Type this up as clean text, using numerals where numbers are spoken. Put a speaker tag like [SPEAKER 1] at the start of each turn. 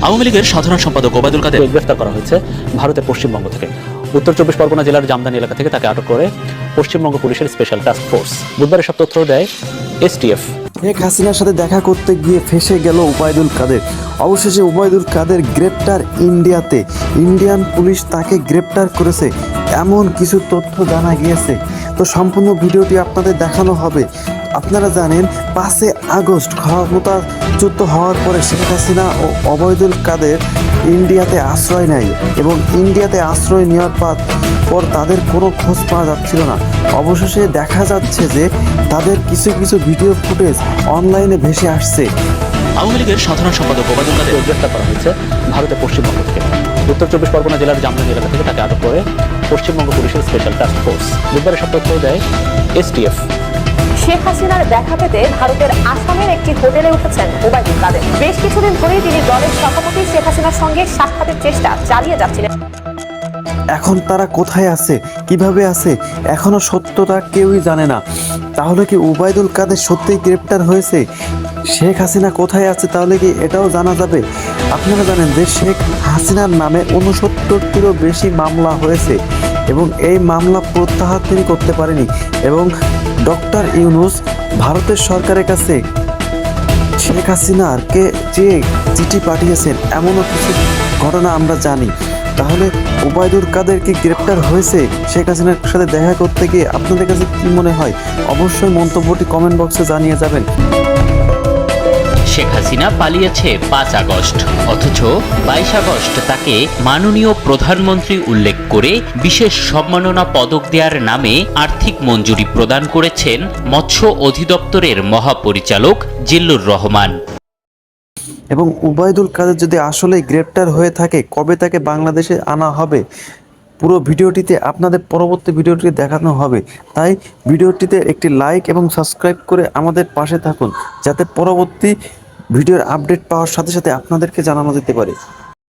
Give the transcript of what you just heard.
[SPEAKER 1] আওয়ামী লীগের সাধারণ সম্পাদক ওবায়দুল কাদের গ্রেফতার করা হয়েছে ভারতের পশ্চিমবঙ্গ থেকে। উত্তর 24 পরগনা জেলার জামদানি এলাকা থেকে তাকে আটক করে পশ্চিমবঙ্গ পুলিশের স্পেশাল টাস্ক ফোর্স। বুধবার এসব তথ্য দেয় এসটিএফ।
[SPEAKER 2] শেখ হাসিনার সাথে দেখা করতে গিয়ে ফেঁসে গেল ওবায়দুল কাদের। অবশেষে ওবায়দুল কাদের গ্রেপ্তার ইন্ডিয়াতে। ইন্ডিয়ান পুলিশ তাকে গ্রেপ্তার করেছে, এমন কিছু তথ্য জানা গিয়েছে। তো সম্পূর্ণ ভিডিওটি আপনাদের দেখানো হবে। আপনারা জানেন 5 আগস্ট ক্ষমতাচ্যুত হওয়ার পরে শেখ হাসিনা ও ওবায়দুল কাদের ইন্ডিয়াতে আশ্রয় নেয় এবং ইন্ডিয়াতে আশ্রয় নেওয়ার পর তাদের কোনো খোঁজ পাওয়া যাচ্ছিল না। অবশেষে দেখা যাচ্ছে যে তাদের কিছু কিছু ভিডিও ফুটেজ অনলাইনে ভেসে আসছে।
[SPEAKER 1] আওয়ামী লীগের সাধারণ সম্পাদক ওবায়দুল কাদের গ্রেফতার করা হয়েছে ভারতের পশ্চিমবঙ্গ থেকে। উত্তর 24 পরগনা জেলার জামদানি এলাকা থেকে তাকে আটক করে পশ্চিমবঙ্গ পুলিশের স্পেশাল টাস্ক ফোর্স। বুধবার এসব তথ্য দেয় এসটিএফ।
[SPEAKER 3] শেখ হাসিনার দেখা পেতে ভারতের আসামের একটি হোটেলে উঠেছেন ওবায়দুল কাদের। বেশ কিছুদিন ধরেই তিনি দলের সভাপতি শেখ হাসিনার সঙ্গে সাক্ষাতের চেষ্টা চালিয়ে যাচ্ছিলেন।
[SPEAKER 2] এখন তারা কোথায় আছে, কিভাবে আছে, এখনো সত্যতা কেউই জানে না। তাহলে কি ওবায়দুল কাদের সত্যিই গ্রেপ্তার হয়েছে? শেখ হাসিনা কোথায় আছে তাহলে কি এটাও জানা যাবে? আপনারা জানেন যে শেখ হাসিনার নামে 69টিরও বেশি মামলা হয়েছে এবং এই মামলা প্রত্যাহার তিনি করতে পারেনি। এবং ডক্টর ইউনূস ভারতের সরকারের কাছে শেখ হাসিনাকে যে চিঠি পাঠিয়েছেন, এমনও কিছু ঘটনা আমরা জানি। তাহলে ওবায়দুল কাদের কি গ্রেপ্তার হয়েছে শেখ হাসিনার সাথে দেখা করতে গিয়ে? আপনাদের কাছে কি মনে হয়? অবশ্যই মন্তব্যটি কমেন্ট বক্সে জানিয়ে যাবেন।
[SPEAKER 4] শেখ হাসিনা পালিয়েছে 5 আগস্ট, অথচ 22 আগস্ট তাকে মাননীয় প্রধানমন্ত্রী উল্লেখ করে বিশেষ সম্মাননা পদক দেওয়ার নামে আর্থিক মঞ্জুরি প্রদান করেছেন মৎস্য অধিদপ্তরের মহাপরিচালক জিল্লুর রহমান।
[SPEAKER 2] এবং ওবায়দুল কাদের যদি আসলেই গ্রেপ্তার হয়ে থাকে, কবে তাকে বাংলাদেশে আনা হবে? পুরো ভিডিওটিতে আপনাদের পরবর্তী ভিডিওটি দেখানো হবে। তাই ভিডিওটিতে একটি লাইক এবং সাবস্ক্রাইব করে আমাদের পাশে থাকুন, যাতে পরবর্তী ভিডিওর আপডেট পাওয়ার সাথে সাথে আপনাদেরকে জানানো যেতে পারে।